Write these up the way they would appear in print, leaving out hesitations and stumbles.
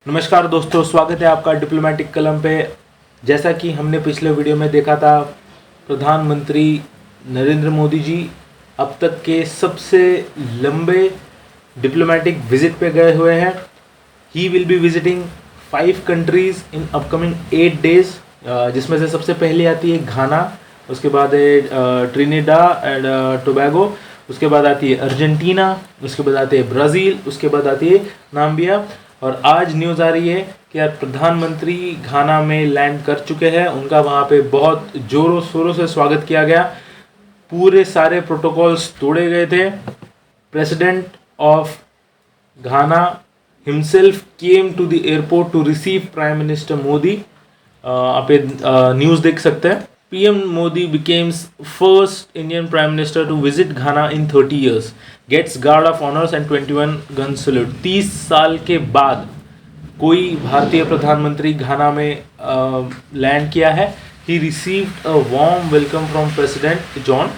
नमस्कार दोस्तों, स्वागत है आपका डिप्लोमेटिक कलम पे। जैसा कि हमने पिछले वीडियो में देखा था, प्रधानमंत्री नरेंद्र मोदी जी अब तक के सबसे लंबे डिप्लोमेटिक विजिट पे गए हुए हैं। He will be visiting 5 countries in upcoming 8 days, जिसमें से सबसे पहले आती है घाना, उसके बाद है ट्रिनिडा एंड टोबैगो, उसके बाद आती है अर्जेंटीना, उसके बाद आती है ब्राज़ील, उसके बाद आती है नाम्बिया। और आज न्यूज़ आ रही है कि यार प्रधानमंत्री घाना में लैंड कर चुके हैं। उनका वहाँ पे बहुत जोरों शोरों से स्वागत किया गया, पूरे सारे प्रोटोकॉल्स तोड़े गए थे। President of Ghana himself came to the airport to receive prime minister Modi. आप न्यूज़ देख सकते हैं। PM Modi becomes first Indian Prime Minister to visit Ghana in 30 years, gets guard of honors and 21 gun salute। 30 साल के बाद कोई भारतीय प्रधानमंत्री घाना में लैंड किया है। He received a warm welcome from president John,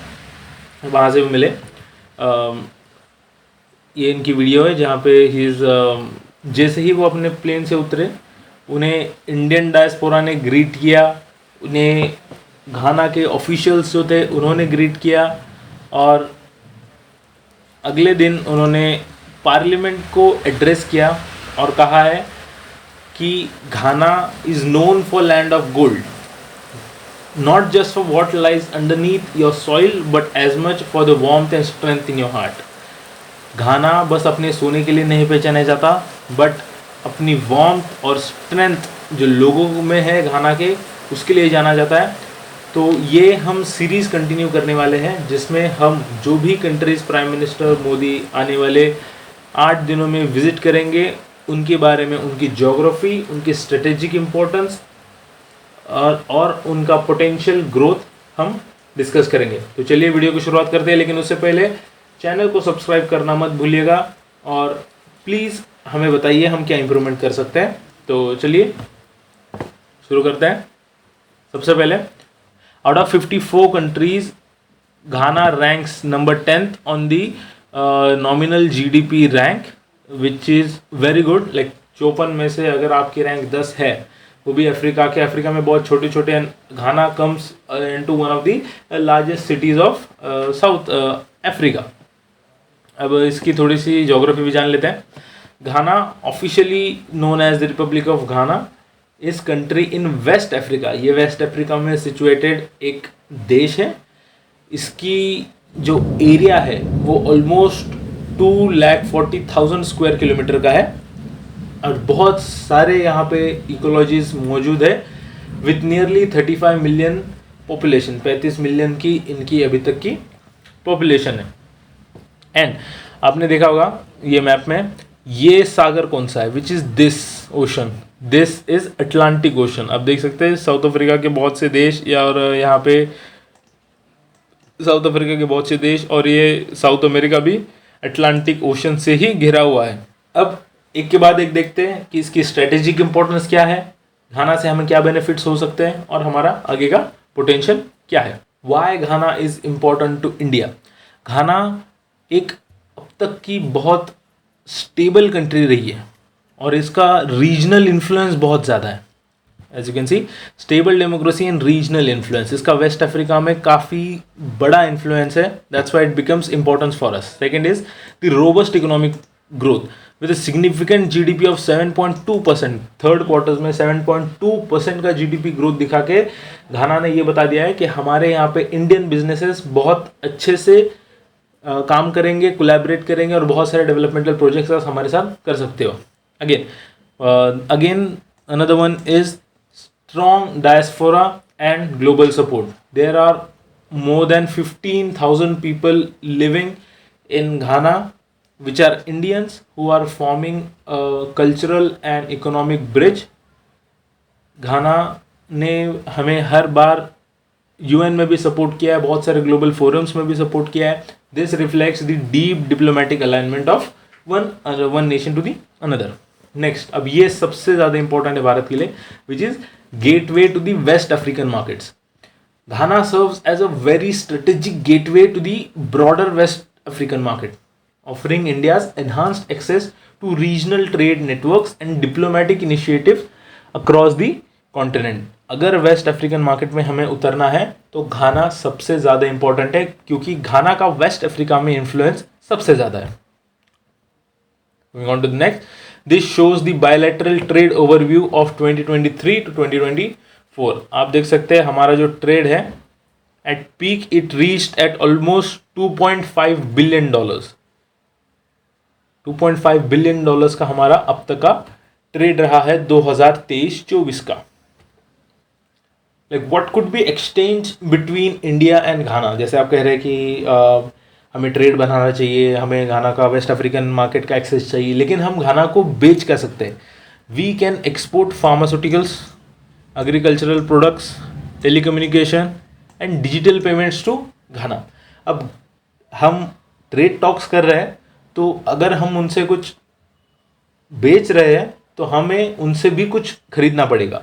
वहाँ से भी मिले। ये इनकी वीडियो है जहाँ पे ही जैसे ही वो अपने प्लेन से उतरे, उन्हें इंडियन डायस्पोरा ने ग्रीट किया, उन्हें घाना के ऑफिशियल्स जो थे उन्होंने ग्रीट किया, और अगले दिन उन्होंने पार्लियामेंट को एड्रेस किया और कहा है कि Ghana is known for land of gold, not just for what lies underneath your soil but as much for the warmth and strength in your heart. Ghana बस अपने सोने के लिए नहीं पहचाना जाता, बट अपनी वार्मथ और स्ट्रेंथ जो लोगों में है घाना के, उसके लिए जाना जाता है। तो ये हम सीरीज़ कंटिन्यू करने वाले हैं, जिसमें हम जो भी कंट्रीज़ प्राइम मिनिस्टर मोदी आने वाले 8 दिनों में विज़िट करेंगे, उनके बारे में, उनकी ज्योग्राफी, उनकी स्ट्रेटेजिक इम्पोर्टेंस और उनका पोटेंशियल ग्रोथ हम डिस्कस करेंगे। तो चलिए वीडियो की शुरुआत करते हैं, लेकिन उससे पहले चैनल को सब्सक्राइब करना मत भूलिएगा, और प्लीज़ हमें बताइए हम क्या इम्प्रूवमेंट कर सकते हैं। तो चलिए शुरू करते हैं। सबसे पहले, out of 54 countries, Ghana ranks number 10th on the nominal GDP rank, which is very good। like 54 में से अगर आपकी रैंक 10 है, वो भी अफ्रीका में बहुत छोटे छोटे, Ghana comes into one of the largest cities of South Africa. अब इसकी थोड़ी सी ज्योग्राफी भी जान लेते हैं। Ghana officially known as the republic of Ghana is country in West Africa. ये वेस्ट अफ्रीका में सिचुएटेड एक देश है। इसकी जो एरिया है वो ऑलमोस्ट 240,000 स्क्वायर किलोमीटर का है, और बहुत सारे यहाँ पे इकोलॉजीज मौजूद है, with nearly 35 million population. 35 million की इनकी अभी तक की पॉपुलेशन है। एंड आपने देखा होगा ये मैप में, ये सागर कौन सा है, which is this ocean, this is Atlantic ocean. आप देख सकते हैं साउथ अफ्रीका के बहुत से देश, या और यहाँ पे साउथ अफ्रीका के बहुत से देश, और ये साउथ अमेरिका भी अटलांटिक ओशन से ही घिरा हुआ है। अब एक के बाद एक देखते हैं कि इसकी स्ट्रेटेजिक इंपॉर्टेंस क्या है, घाना से हमें क्या बेनिफिट्स हो सकते हैं, और हमारा आगे का पोटेंशियल क्या है। Why Ghana is important to India. Ghana एक अब तक की बहुत स्टेबल कंट्री रही है, और इसका रीजनल इन्फ्लुएंस बहुत ज़्यादा है। As you can see, stable democracy and regional influence, इसका वेस्ट अफ्रीका में काफ़ी बड़ा इन्फ्लुएंस है। That's why it becomes importance for us. Second is the robust economic growth with significant GDP of 7.2%। Third quarters में 7.2% का GDP growth दिखा के घाना ने ये बता दिया है कि हमारे यहाँ पे इंडियन बिजनेसेस बहुत अच्छे से काम करेंगे, कोलैबोरेट करेंगे, और बहुत सारे डेवलपमेंटल प्रोजेक्ट्स हमारे साथ कर सकते हो। Again, another one is strong diaspora and global support. There are more than 15,000 people living in Ghana, which are Indians, who are forming a cultural and economic bridge. घाना ने हमें हर बार यूएन में भी support किया है, बहुत सारे ग्लोबल फोरम्स में भी सपोर्ट किया है। This reflects the deep diplomatic alignment of one nation to the another. Next, अब ये सबसे ज़्यादा इंपॉर्टेंट है भारत के लिए, which is gateway to the West African markets. Ghana serves as a very strategic gateway to the broader West African market, offering India's enhanced access to regional trade networks and diplomatic initiatives across the continent. अगर waste African market में हमें उतरना है तो घाना सबसे ज़्यादा important है, क्योंकि घाना का वेस्ट अफ्रीका में इन्फ्लुएंस सबसे ज़्यादा है. Moving on to the next, this shows the bilateral trade overview of 2023 to 2024. आप देख सकते हैं हमारा जो ट्रेड है, at peak it reached at almost $2.5 billion. $2.5 billion का हमारा अब तक का ट्रेड रहा है 2023-24 का. Like what could be exchange between India and Ghana? जैसे आप कह रहे हैं कि हमें ट्रेड बनाना चाहिए, हमें घाना का वेस्ट अफ्रीकन मार्केट का एक्सेस चाहिए, लेकिन हम घाना को बेच कर सकते हैं. We can export pharmaceuticals, agricultural products, telecommunication and digital payments to घाना. अब हम ट्रेड टॉक्स कर रहे हैं, तो अगर हम उनसे कुछ बेच रहे हैं तो हमें उनसे भी कुछ खरीदना पड़ेगा.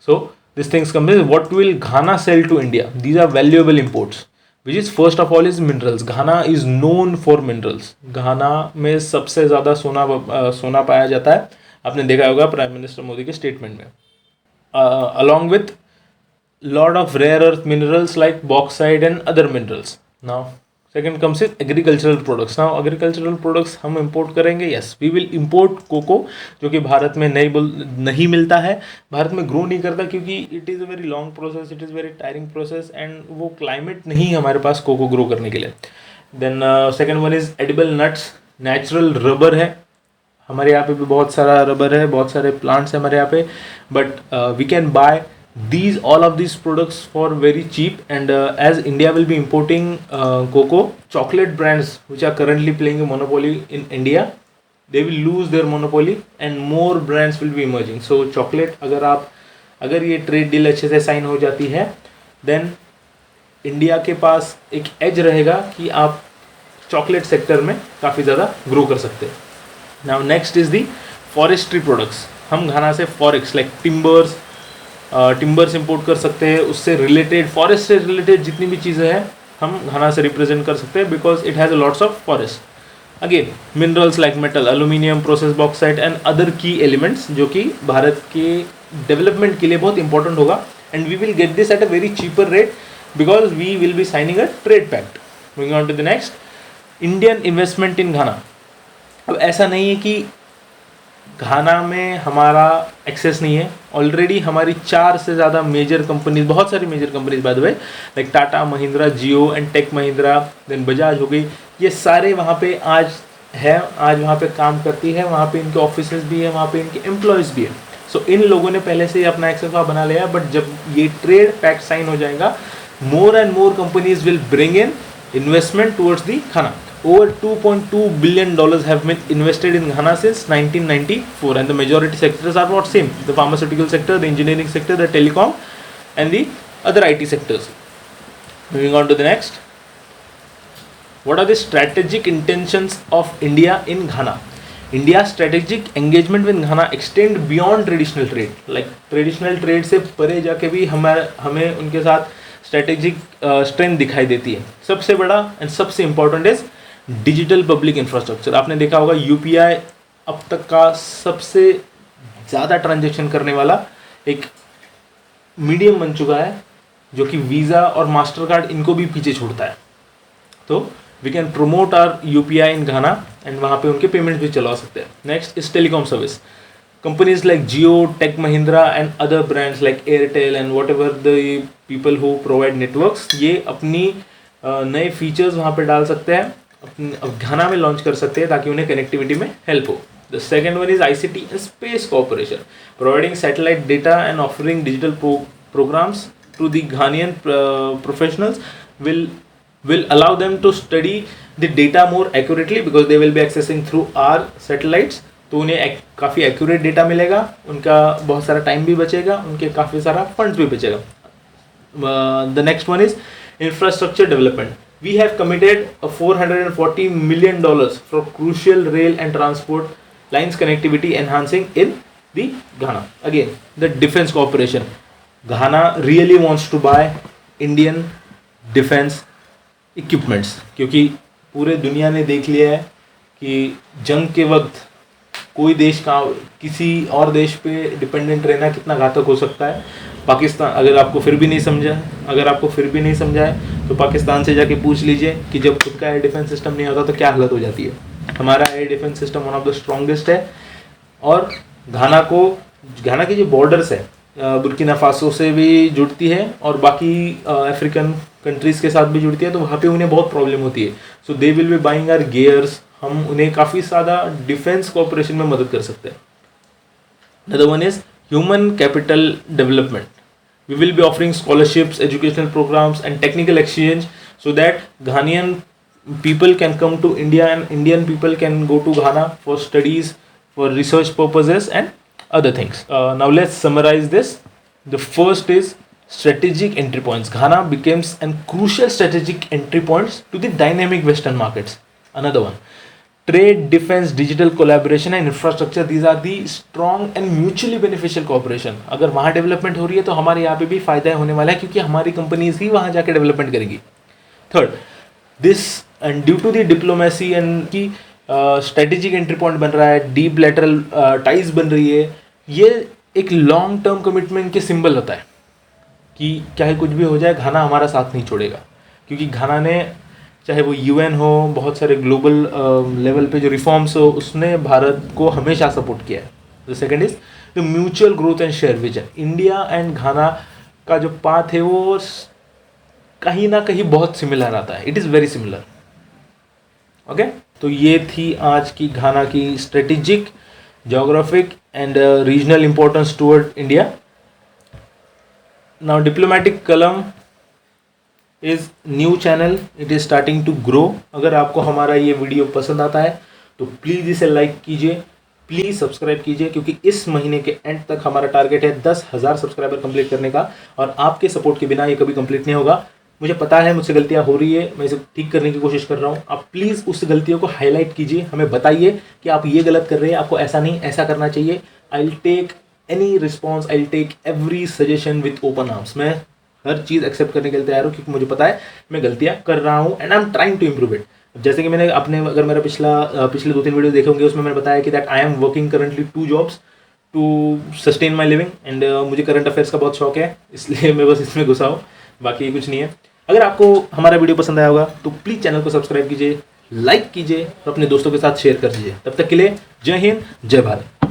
So this things come is what will Ghana sell to India. These are valuable imports. Which is first of all is minerals. Ghana is known for minerals. Ghana में सबसे ज़्यादा सोना पाया जाता है. आपने देखा होगा प्राइम मिनिस्टर मोदी के स्टेटमेंट में. Along with lot of rare earth minerals like bauxite and other minerals. Now second comes is agricultural products. Now agricultural products हम इंपोर्ट करेंगे. Yes, we will import cocoa, जो कि भारत में नहीं मिलता है, भारत में ग्रो नहीं करता, क्योंकि it is a very long process, it is very tiring process, and वो क्लाइमेट नहीं है हमारे पास कोको ग्रो करने के लिए. Then second one is edible nuts. Natural rubber है, हमारे यहाँ पे भी बहुत सारा रबर है, बहुत सारे प्लांट्स हैं हमारे यहाँ पे, but we can buy all of these products for very cheap. And as India will be importing cocoa, chocolate brands which are currently playing a monopoly in India, they will lose their monopoly and more brands will be emerging. So chocolate, अगर ये trade deal अच्छे से sign हो जाती है, then India के पास एक as रहेगा कि आप चॉकलेट सेक्टर में काफ़ी ज़्यादा ग्रो कर सकते हैं. Now next is the forestry products. हम घाना से फॉरेक्स लाइक टिम्बर्स इंपोर्ट कर सकते हैं. उससे रिलेटेड, फॉरेस्ट से रिलेटेड जितनी भी चीज़ें हैं हम घाना से रिप्रेजेंट कर सकते हैं, because it has a lots of forest. Again minerals like metal, aluminium, process bauxite and other की एलिमेंट्स, जो कि भारत के डेवलपमेंट के लिए बहुत इंपॉर्टेंट होगा. And we will get this at a very cheaper rate because we will be signing a trade pact. Moving on to the next, Indian investment in Ghana. अब ऐसा नहीं है कि घाना में हमारा एक्सेस नहीं है. ऑलरेडी हमारी 4 से ज़्यादा मेजर कंपनीज, बहुत सारी major companies by the way, like Tata, Mahindra, Jio and tech Mahindra, then Bajaj हो गई, ये सारे वहाँ पे आज वहाँ पे काम करती है. वहाँ पे इनके ऑफिसेज भी है, वहाँ पे इनके एम्प्लॉयज़ भी है. सो इन लोगों ने पहले से ही अपना एक्सेस वहाँ बना लिया. बट जब ये ट्रेड पैक्ट साइन हो जाएगा, more and more companies will bring in investment towards the Ghana. Over $2.2 billion have been invested in Ghana since 1994, and the majority sectors are what same: the pharmaceutical sector, the engineering sector, the telecom, and the other IT sectors. Moving on to the next, what are the strategic intentions of India in Ghana? India's strategic engagement with Ghana extend beyond traditional trade. Like traditional trade से परे जाके भी हमें उनके साथ strategic strength दिखाई देती है. सबसे बड़ा एंड सबसे important is digital public infrastructure. आपने देखा होगा यूपीआई अब तक का सबसे ज़्यादा ट्रांजैक्शन करने वाला एक मीडियम बन चुका है, जो कि वीज़ा और मास्टर कार्ड इनको भी पीछे छोड़ता है. तो we can promote our UPI in Ghana and वहाँ पे उनके पेमेंट भी चला सकते हैं. Next is telecom service. Companies like Jio, tech Mahindra and other brands like Airtel and whatever the people who provide networks, ये अपनी नए फीचर्स वहाँ पे डाल सकते हैं, घाना में लॉन्च कर सकते हैं, ताकि उन्हें कनेक्टिविटी में हेल्प हो. The second one is ICT and space cooperation. Providing satellite data and offering digital programmes to the Ghanaian professionals will allow them to study the data more accurately because they will be accessing through our satellites. तो उन्हें काफ़ी accurate data मिलेगा, उनका बहुत सारा time भी बचेगा, उनके काफ़ी सारा फंड्स भी बचेगा. The next one is infrastructure development. We have committed a $440 million for crucial rail and transport lines connectivity enhancing in the Ghana. Again, the defense cooperation. Ghana really wants to buy Indian defense equipments, क्योंकि पूरे दुनिया ने देख लिया है कि जंग के वक्त कोई देश का किसी और देश पे डिपेंडेंट रहना कितना घातक हो सकता है। पाकिस्तान, अगर आपको फिर भी नहीं समझा है तो पाकिस्तान से जाके पूछ लीजिए कि जब खुद का एयर डिफेंस सिस्टम नहीं होता तो क्या हालत हो जाती है। हमारा air defence system one of the strongest है। और घाना की जो बॉर्डर्स है बुर्किना फासो से भी जुड़ती है और बाकी अफ्रीकन कंट्रीज़ के साथ भी जुड़ती है, तो वहाँ पे उन्हें बहुत प्रॉब्लम होती है। So they will be buying our gears, हम उन्हें काफ़ी ज़्यादा डिफेंस कोऑपरेशन में मदद कर सकते हैं। Another one is human capital development. We will be offering scholarships, educational programs, and technical exchange so that Ghanaian people can come to India and Indian people can go to Ghana for studies, for research purposes, and other things. Now let's summarize this. The first is strategic entry points. Ghana becomes a crucial strategic entry points to the dynamic Western markets. Another one. Trade, defense, digital collaboration and infrastructure, these are the strong and mutually beneficial cooperation. अगर वहाँ development हो रही है तो हमारे यहाँ पे भी फायदा होने वाला है, क्योंकि हमारी कंपनीज ही वहाँ जाके डेवलपमेंट करेगी। Third, this and due to the diplomacy and key strategic entry point बन रहा है, डीप लेटरल टाइज बन रही है, ये एक लॉन्ग टर्म कमिटमेंट के सिंबल होता है कि चाहे कुछ भी हो जाए घाना हमारा साथ नहीं छोड़ेगा। क्योंकि घाना ने, चाहे वो यूएन हो, बहुत सारे ग्लोबल लेवल पे जो रिफॉर्म्स हो, उसने भारत को हमेशा सपोर्ट किया है। The second is the mutual growth and share vision. India and Ghana का जो पाथ है वो कहीं ना कहीं बहुत सिमिलर आता है, it is very similar. Okay, तो ये थी आज की घाना की strategic, geographic and regional importance toward India. Now diplomatic calm is new channel, it is starting to grow. अगर आपको हमारा ये वीडियो पसंद आता है तो प्लीज़ इसे लाइक कीजिए, प्लीज़ सब्सक्राइब कीजिए, क्योंकि इस महीने के एंड तक हमारा टारगेट है 10,000 सब्सक्राइबर कंप्लीट करने का, और आपके सपोर्ट के बिना ये कभी कंप्लीट नहीं होगा। मुझे पता है मुझसे गलतियाँ हो रही है, मैं इसे ठीक करने की कोशिश कर रहा हूँ। आप प्लीज़ उस गलतियों को हाईलाइट कीजिए, हमें बताइए कि आप ये गलत कर रहे हैं, आपको ऐसा नहीं ऐसा करना चाहिए। I will take any response, I will take every suggestion with open arms. मैं हर चीज़ एक्सेप्ट करने के लिए तैयार हूँ, क्योंकि मुझे पता है मैं गलतियाँ कर रहा हूँ and I am trying to improve it. जैसे कि मैंने अपने, अगर मेरा पिछले 2-3 वीडियो देखे होंगे, उसमें मैंने बताया कि that I am working currently 2 jobs to sustain my living, and मुझे करंट अफेयर्स का बहुत शौक है, इसलिए मैं बस इसमें घुसा हूँ, बाकी कुछ नहीं है। अगर आपको हमारा वीडियो पसंद आया होगा तो प्लीज़ चैनल को सब्सक्राइब कीजिए, लाइक कीजिए और अपने दोस्तों के साथ शेयर कर दीजिए। तब तक के लिए जय हिंद, जय भारत।